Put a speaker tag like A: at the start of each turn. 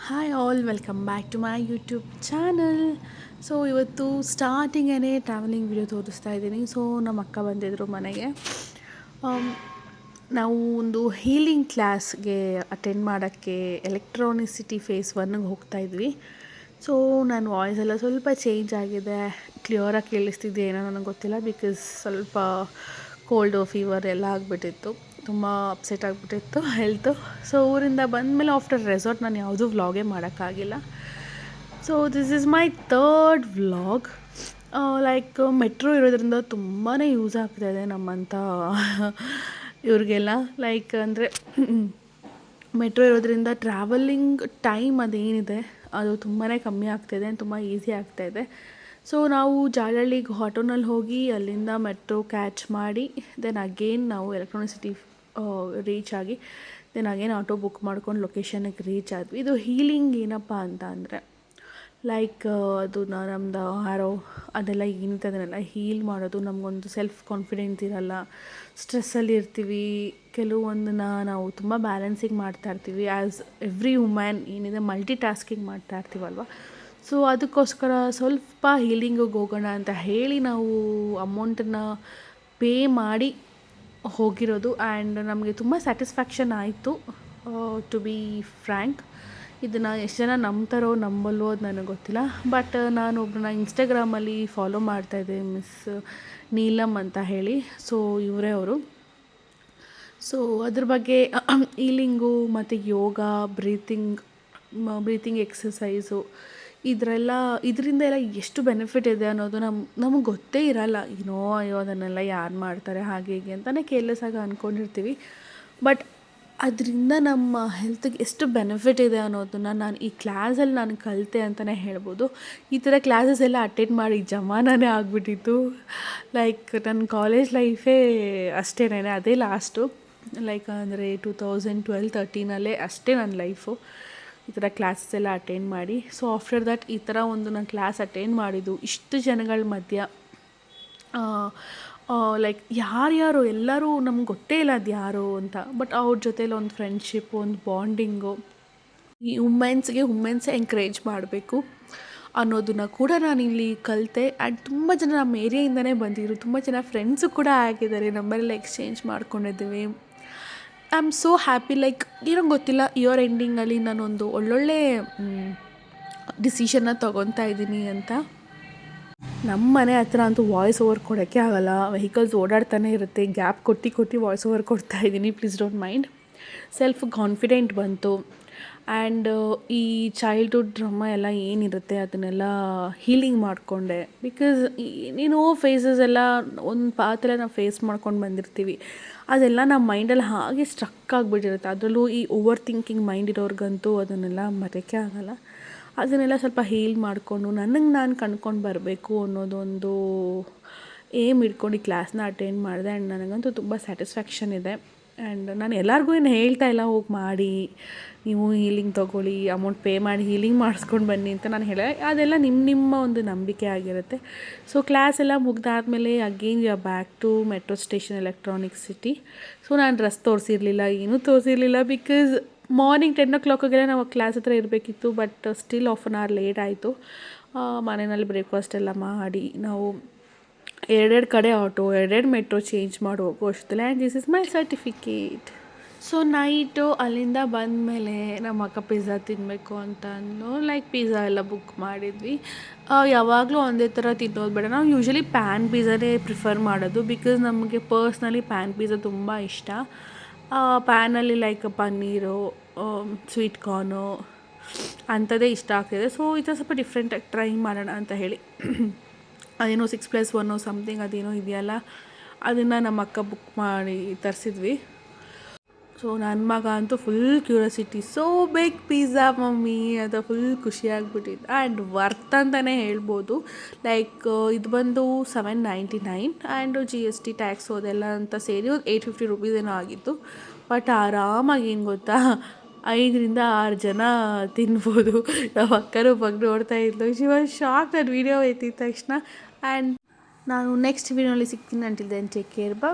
A: Hi all welcome back to my YouTube channel. So ಇವತ್ತು ಸ್ಟಾರ್ಟಿಂಗೇ travelling video ತೋರಿಸ್ತಾ ಇದ್ದೀನಿ. ಸೊ ನಮ್ಮ ಅಕ್ಕ ಬಂದಿದ್ದರು ಮನೆಗೆ. ನಾವು ಒಂದು ಹೀಲಿಂಗ್ ಕ್ಲಾಸ್ಗೆ ಅಟೆಂಡ್ ಮಾಡೋಕ್ಕೆ ಎಲೆಕ್ಟ್ರಾನಿಸಿಟಿ ಫೇಸ್ 1ಗೆ ಹೋಗ್ತಾಯಿದ್ವಿ. ಸೊ ನನ್ನ ವಾಯ್ಸ್ ಎಲ್ಲ ಸ್ವಲ್ಪ ಚೇಂಜ್ ಆಗಿದೆ, ಕ್ಲಿಯರಾಗಿ ಕೇಳಿಸ್ತಿದ್ದೆ ಏನೋ ನನಗೆ ಗೊತ್ತಿಲ್ಲ. ಬಿಕಾಸ್ ಸ್ವಲ್ಪ ಕೋಲ್ಡು ಫೀವರ್ ಎಲ್ಲ ಆಗಿಬಿಟ್ಟಿತ್ತು, ತುಂಬ ಅಪ್ಸೆಟ್ ಆಗಿಬಿಟ್ಟಿತ್ತು ಹೆಲ್ತು. ಸೊ ಊರಿಂದ ಬಂದಮೇಲೆ ಆಫ್ಟರ್ ರೆಸಾರ್ಟ್ ನಾನು ಯಾವುದೂ ವ್ಲಾಗೇ ಮಾಡೋಕ್ಕಾಗಿಲ್ಲ. So this is my third vlog. Like metro ಇರೋದ್ರಿಂದ ತುಂಬಾ ಯೂಸ್ ಆಗ್ತಾಯಿದೆ ನಮ್ಮಂಥ ಇವ್ರಿಗೆಲ್ಲ. ಲೈಕ್ ಅಂದರೆ ಮೆಟ್ರೋ ಇರೋದ್ರಿಂದ ಟ್ರಾವೆಲಿಂಗ್ ಟೈಮ್ ಅದೇನಿದೆ ಅದು ತುಂಬಾ ಕಮ್ಮಿ ಆಗ್ತಾಯಿದೆ, ತುಂಬ ಈಸಿ ಆಗ್ತಾಯಿದೆ. ಸೊ ನಾವು ಜಾಲಹಳ್ಳಿಗೆ ಆಟೋನಲ್ಲಿ ಹೋಗಿ ಅಲ್ಲಿಂದ ಮೆಟ್ರೋ ಕ್ಯಾಚ್ ಮಾಡಿ ದೆನ್ ಅಗೇನ್ ನಾವು ಎಲೆಕ್ಟ್ರಾನಿಸಿಟಿ ರೀಚ್ ಆಗಿ ದೆನ್ ಅಗೇನ್ ಆಟೋ ಬುಕ್ ಮಾಡ್ಕೊಂಡು ಲೊಕೇಶನ್ಗೆ ರೀಚ್ ಆದ್ವಿ. ಇದು ಹೀಲಿಂಗ್ ಏನಪ್ಪ ಅಂತ ಅಂದರೆ ಲೈಕ್ ಅದು ನಮ್ಮದು ಆರೋ ಅದೆಲ್ಲ ಏನಿದೆ ಅದನ್ನೆಲ್ಲ ಹೀಲ್ ಮಾಡೋದು. ನಮಗೊಂದು ಸೆಲ್ಫ್ ಕಾನ್ಫಿಡೆನ್ಸ್ ಇರಲ್ಲ, ಸ್ಟ್ರೆಸ್ಸಲ್ಲಿ ಇರ್ತೀವಿ, ಕೆಲವೊಂದನ್ನ ನಾವು ತುಂಬ ಬ್ಯಾಲೆನ್ಸಿಂಗ್ ಮಾಡ್ತಾಯಿರ್ತೀವಿ. ಆ್ಯಸ್ ಎವ್ರಿ ವುಮೆನ್ ಏನಿದೆ ಮಲ್ಟಿ ಟಾಸ್ಕಿಂಗ್ ಮಾಡ್ತಾಯಿರ್ತೀವಲ್ವ. ಸೊ ಅದಕ್ಕೋಸ್ಕರ ಸ್ವಲ್ಪ ಹೀಲಿಂಗಿಗೆ ಹೋಗೋಣ ಅಂತ ಹೇಳಿ ನಾವು ಅಮೌಂಟನ್ನು ಪೇ ಮಾಡಿ ಹೋಗಿರೋದು. ಆ್ಯಂಡ್ ನಮಗೆ ತುಂಬ ಸ್ಯಾಟಿಸ್ಫ್ಯಾಕ್ಷನ್ ಆಯಿತು, ಟು ಬಿ ಫ್ರ್ಯಾಂಕ್. ಇದನ್ನು ಎಷ್ಟು ಜನ ನಂಬ್ತಾರೋ ನಂಬಲ್ವೋ ಅದು ನನಗೆ ಗೊತ್ತಿಲ್ಲ. ಬಟ್ ನಾನು ಒಬ್ಬರನ್ನ ಇನ್ಸ್ಟಾಗ್ರಾಮಲ್ಲಿ ಫಾಲೋ ಮಾಡ್ತಾಯಿದ್ದೆ, ಮಿಸ್ ನೀಲಮ್ ಅಂತ ಹೇಳಿ. ಸೊ ಇವರೇ ಅವರು. ಸೊ ಅದ್ರ ಬಗ್ಗೆ ಹೀಲಿಂಗು ಮತ್ತು ಯೋಗ, ಬ್ರೀತಿಂಗ್ ಎಕ್ಸಸೈಸು ಇದರಿಂದ ಎಲ್ಲ ಎಷ್ಟು ಬೆನಿಫಿಟ್ ಇದೆ ಅನ್ನೋದು ನಮಗೆ ಗೊತ್ತೇ ಇರಲ್ಲ. ಅಯ್ಯೋ ಅದನ್ನೆಲ್ಲ ಯಾರು ಮಾಡ್ತಾರೆ ಹಾಗೆ ಹೀಗೆ ಅಂತಲೇ ಕೇರ್ಲೆಸ್ ಆಗಿ ಅಂದ್ಕೊಂಡಿರ್ತೀವಿ. ಬಟ್ ಅದರಿಂದ ನಮ್ಮ ಹೆಲ್ತ್ಗೆ ಎಷ್ಟು ಬೆನಿಫಿಟ್ ಇದೆ ಅನ್ನೋದನ್ನು ನಾನು ಈ ಕ್ಲಾಸಲ್ಲಿ ನಾನು ಕಲಿತೆ ಅಂತಲೇ ಹೇಳ್ಬೋದು. ಈ ಥರ ಕ್ಲಾಸಸ್ ಎಲ್ಲ ಅಟೆಂಡ್ ಮಾಡಿ ಜಮಾನೇ ಆಗಿಬಿಟ್ಟಿತ್ತು. ಲೈಕ್ ನನ್ನ ಕಾಲೇಜ್ ಲೈಫೇ ಅಷ್ಟೇನೇ, ಅದೇ ಲಾಸ್ಟು. ಲೈಕ್ ಅಂದರೆ 2012-13 ಅಷ್ಟೇ ನನ್ನ ಲೈಫು ಈ ಥರ ಕ್ಲಾಸಸ್ ಎಲ್ಲ ಅಟೆಂಡ್ ಮಾಡಿ. ಸೊ ಆಫ್ಟರ್ ದ್ಯಾಟ್ ಈ ಥರ ಒಂದು ನಾನು ಕ್ಲಾಸ್ ಅಟೆಂಡ್ ಮಾಡಿದ್ದು ಇಷ್ಟು ಜನಗಳ ಮಧ್ಯ, ಲೈಕ್ ಯಾರ್ಯಾರು ಎಲ್ಲರೂ ನಮ್ಗೆ ಗೊತ್ತೇ ಇಲ್ಲ ಅದು ಯಾರು ಅಂತ. ಬಟ್ ಅವ್ರ ಜೊತೇಲಿ ಒಂದು ಫ್ರೆಂಡ್ಶಿಪ್ಪು, ಒಂದು ಬಾಂಡಿಂಗು, ಈ ವುಮೆನ್ಸೇ ಎಂಕರೇಜ್ ಮಾಡಬೇಕು ಅನ್ನೋದನ್ನು ಕೂಡ ನಾನಿಲ್ಲಿ ಕಲಿತೆ. ಆ್ಯಂಡ್ ತುಂಬ ಜನ ನಮ್ಮ ಏರಿಯಾಯಿಂದನೇ ಬಂದಿದ್ರು, ತುಂಬ ಜನ ಫ್ರೆಂಡ್ಸು ಕೂಡ ಆಗಿದ್ದಾರೆ, ನಂಬರೆಲ್ಲ ಎಕ್ಸ್ಚೇಂಜ್ ಮಾಡ್ಕೊಂಡಿದ್ದೀವಿ. I am so happy. Like ಏನೋ ಗೊತ್ತಿಲ್ಲ, ಇಯರ್ ಎಂಡಿಂಗಲ್ಲಿ ನಾನೊಂದು ಒಳ್ಳೊಳ್ಳೆ ಡಿಸಿಷನ್ನ ತೊಗೊತಾ ಇದ್ದೀನಿ ಅಂತ. ನಮ್ಮ ಮನೆ ಹತ್ರ ಅಂತೂ ವಾಯ್ಸ್ ಓವರ್ ಕೊಡೋಕ್ಕೆ ಆಗೋಲ್ಲ, ವೆಹಿಕಲ್ಸ್ ಓಡಾಡ್ತಾನೆ ಇರುತ್ತೆ, ಗ್ಯಾಪ್ ಕೊಟ್ಟು ವಾಯ್ಸ್ ಓವರ್ ಕೊಡ್ತಾಯಿದ್ದೀನಿ, please don't mind. Self confident ಬಂತು. ಆ್ಯಂಡ್ ಈ ಚೈಲ್ಡ್ಹುಡ್ ಡ್ರಾಮಾ ಎಲ್ಲ ಏನಿರುತ್ತೆ ಅದನ್ನೆಲ್ಲ ಹೀಲಿಂಗ್ ಮಾಡಿಕೊಂಡೆ. ಬಿಕಾಸ್ ಏನೇನೋ ಫೇಸಸ್ ಎಲ್ಲ ಒಂದು ಪಾತೆಲ್ಲ ನಾವು ಫೇಸ್ ಮಾಡ್ಕೊಂಡು ಬಂದಿರ್ತೀವಿ, ಅದೆಲ್ಲ ನಮ್ಮ ಮೈಂಡಲ್ಲಿ ಹಾಗೆ ಸ್ಟ್ರಕ್ ಆಗಿಬಿಟ್ಟಿರುತ್ತೆ. ಅದರಲ್ಲೂ ಈ ಓವರ್ ಥಿಂಕಿಂಗ್ ಮೈಂಡ್ ಇರೋರ್ಗಂತೂ ಅದನ್ನೆಲ್ಲ ಮರೆಯೋಕ್ಕೆ ಆಗೋಲ್ಲ. ಅದನ್ನೆಲ್ಲ ಸ್ವಲ್ಪ ಹೀಲ್ ಮಾಡಿಕೊಂಡು ನನಗೆ ನಾನು ಕಂಡ್ಕೊಂಡು ಬರಬೇಕು ಅನ್ನೋದೊಂದು ಏಮ್ ಇಟ್ಕೊಂಡು ಈ ಕ್ಲಾಸ್ನ ಅಟೆಂಡ್ ಮಾಡಿದೆ. ಆ್ಯಂಡ್ ನನಗಂತೂ ತುಂಬ ಸ್ಯಾಟಿಸ್ಫ್ಯಾಕ್ಷನ್ ಇದೆ. ಆ್ಯಂಡ್ ನಾನು ಎಲ್ಲರಿಗೂ ಏನು ಹೇಳ್ತಾ ಇಲ್ಲ ಹೋಗಿ ಮಾಡಿ, ನೀವು ಹೀಲಿಂಗ್ ತೊಗೊಳ್ಳಿ, ಅಮೌಂಟ್ ಪೇ ಮಾಡಿ ಹೀಲಿಂಗ್ ಮಾಡಿಸ್ಕೊಂಡು ಬನ್ನಿ ಅಂತ ನಾನು ಹೇಳ. ಅದೆಲ್ಲ ನಿಮ್ಮ ಒಂದು ನಂಬಿಕೆ ಆಗಿರುತ್ತೆ. ಸೊ ಕ್ಲಾಸ್ ಎಲ್ಲ ಮುಗ್ದಾದ್ಮೇಲೆ again you are back to metro station Electronic City. So ನಾನು ಡ್ರೆಸ್ ತೋರಿಸಿರಲಿಲ್ಲ, ಏನೂ ತೋರಿಸಿರಲಿಲ್ಲ. ಬಿಕಾಸ್ ಮಾರ್ನಿಂಗ್ 10 o'clockಗೆಲ್ಲ ನಾವು ಕ್ಲಾಸ್ ಹತ್ರ ಇರಬೇಕಿತ್ತು. ಬಟ್ ಸ್ಟಿಲ್ 1/2 hour ಲೇಟ್ ಆಯಿತು. ಮನೆಯಲ್ಲಿ ಬ್ರೇಕ್ಫಾಸ್ಟ್ ಎಲ್ಲ ಮಾಡಿ ನಾವು 2 ಕಡೆ ಆಟೋ, 2 ಮೆಟ್ರೋ ಚೇಂಜ್ ಮಾಡಿ ಹೋಗೋ ಅಷ್ಟಲ್ಲ. And this is my certificate. So night ಅಲ್ಲಿಂದ ಬಂದಮೇಲೆ ನಮ್ಮ ಅಕ್ಕ ಪಿಜ್ಜಾ ತಿನ್ನಬೇಕು ಅಂತ ಅಂದು ಲೈಕ್ ಪಿಜ್ಜಾ ಎಲ್ಲ ಬುಕ್ ಮಾಡಿದ್ವಿ. ಯಾವಾಗಲೂ ಒಂದೇ ಥರ ತಿನ್ನೋದು ಬೇಡ, ನಾವು ಯೂಶ್ವಲಿ ಪ್ಯಾನ್ ಪಿಜ್ಜಾನೇ ಪ್ರಿಫರ್ ಮಾಡೋದು. ಬಿಕಾಸ್ ನಮಗೆ ಪರ್ಸ್ನಲಿ ಪ್ಯಾನ್ ಪಿಜ್ಜಾ ತುಂಬ ಇಷ್ಟ. ಪ್ಯಾನಲ್ಲಿ ಲೈಕ್ ಪನ್ನೀರು, ಸ್ವೀಟ್ ಕಾರ್ನು ಅಂಥದ್ದೇ ಇಷ್ಟ ಆಗ್ತಿದೆ. ಸೊ ಈ ಥರ ಸ್ವಲ್ಪ ಡಿಫ್ರೆಂಟಾಗಿ ಟ್ರೈ ಮಾಡೋಣ ಅಂತ ಹೇಳಿ ಅದೇನೋ 6+1 ಸಮಥಿಂಗ್ ಅದೇನೋ ಇದೆಯಲ್ಲ, ಅದನ್ನು ನಮ್ಮ ಅಕ್ಕ ಬುಕ್ ಮಾಡಿ ತರಿಸಿದ್ವಿ. ಸೊ ನನ್ನ ಮಗ ಅಂತೂ full curiosity, so big pizza mummy ಅದು ಫುಲ್ ಖುಷಿಯಾಗ್ಬಿಟ್ಟಿದ್ದು. ಆ್ಯಂಡ್ ವರ್ತ್ ಅಂತಲೇ ಹೇಳ್ಬೋದು. ಲೈಕ್ ಇದು ಬಂದು $7.99 ಆ್ಯಂಡ್ GST ಟ್ಯಾಕ್ಸು ಅದೆಲ್ಲ ಅಂತ ಸೇರಿ ಒಂದು $850 ಏನೋ ಆಗಿತ್ತು. ಬಟ್ ಆರಾಮಾಗಿ ಏನು ಗೊತ್ತಾ, 5-6 ಜನ ತಿನ್ಬೋದು. ನಮ್ಮ ಅಕ್ಕನೂ ಬಗ್ಗೆ ನೋಡ್ತಾ ಇದ್ಲು, ಶಿ ವಾಸ್ ಶಾಕ್. ನಾನು ವೀಡಿಯೋ ಎತ್ತಿದ ತಕ್ಷಣ. ಆ್ಯಂಡ್ ನಾನು ನೆಕ್ಸ್ಟ್ ವೀಡಿಯೋನಲ್ಲಿ ಸಿಗ್ತೀನಿ. Until then take care, by.